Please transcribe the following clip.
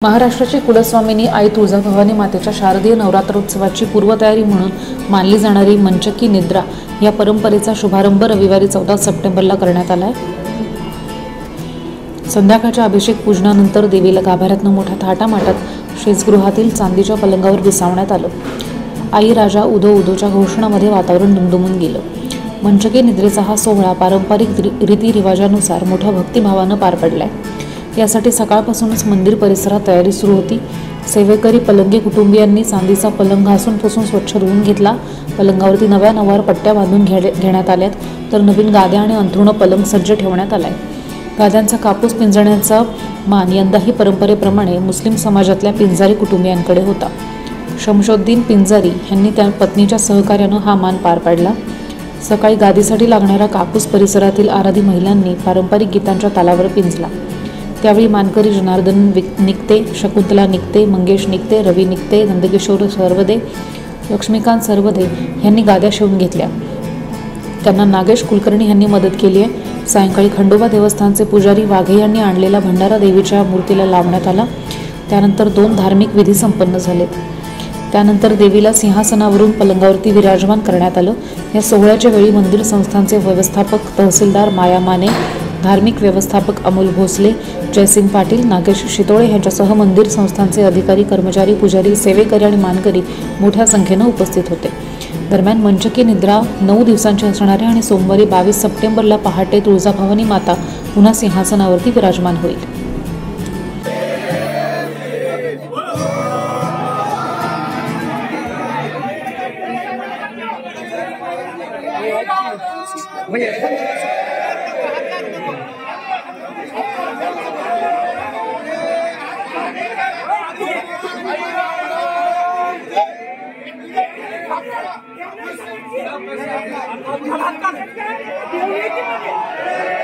महाराष्ट्राची कुलस्वामिनी आई तुळजाभवानी मातेच्या शारदीय नवरात्रोत्सवाची पूर्वतयारी म्हणून मानली जाणारी मंचकी निद्रा या परंपरेचा शुभारंभ रविवारी 14 सप्टेंबरला करण्यात आला आहे। संध्याकाळच्या अभिषेक पूजनानंतर देवीला गाभाऱ्यातून मोठ्या थाटामाटात शेजगृहातील चांदीच्या पलंगावर विसावण्यात आलं। आई राजा उदो उदोच्या घोषणामध्ये वातावरण दुमदुमून गेलं। मंचकी निद्रेचा हा सोहळा पारंपरिक रीतिरिवाजानुसार मोठ्या भक्तिभावानं पार पडलाय। यासाठी सकाळपासूनच मंदिर परिसरात तयारी सुरू होती। सेवेकरी पलंगी कुटुंबियांनी चांदीचा पलंग घासून पुसून स्वच्छ धुवून घेतला। पलंगावरती नव्या पट्ट्या बांधून घेण्यात आल्यात, तर नवीन गाद्या आणि अंथरुण पलंग सज्ज ठेवण्यात आलाय। गाद्यांचा कापूस पिंजण्याचा मान यंदाही परंपरेप्रमाणे मुस्लिम समाजातल्या पिंजारी कुटुंबियांकडे होता। शमशोद्दीन पिंजारी यांनी त्या पत्नीच्या सहकार्यानं हा मान पार पाडला। सकाळी गादीसाठी लागणारा कापूस परिसरातील आराधी महिलांनी पारंपरिक गीतांच्या तालावर पिंजला। त्यावेळी मानकरी जनार्दन निकते, शकुंतला निकते, मंगेश निकते, रवी निकते, नंदकिशोर सरवदे, लक्ष्मीकांत सरवदे यांनी गाद्या शिवून घेतल्या। त्यांना नागेश कुलकर्णी यांनी मदत केली आहे। सायंकाळी खंडोबा देवस्थानचे पुजारी वाघे यांनी आणलेला भंडारा देवीच्या मूर्तीला लावण्यात आला। त्यानंतर 2 धार्मिक विधी संपन्न झालेत। त्यानंतर देवीला सिंहासनावरून पलंगावरती विराजमान करण्यात आलं। या सोहळ्याच्या वेळी मंदिर संस्थांचे व्यवस्थापक तहसीलदार माया माने, धार्मिक व्यवस्थापक अमोल भोसले, जयसिंग पाटील, नागेश शितोळे यांच्यासह मंदिर संस्थांचे अधिकारी, कर्मचारी, पुजारी, सेवेकरी आणि मानकरी मोठ्या संख्येनं उपस्थित होते। दरम्यान मंचकी निद्रा 9 दिवसांची असणार आहे आणि सोमवारी 22 सप्टेंबरला पहाटे तुळजाभवानी माता पुन्हा सिंहासनावरती विराजमान होईल। Gracias.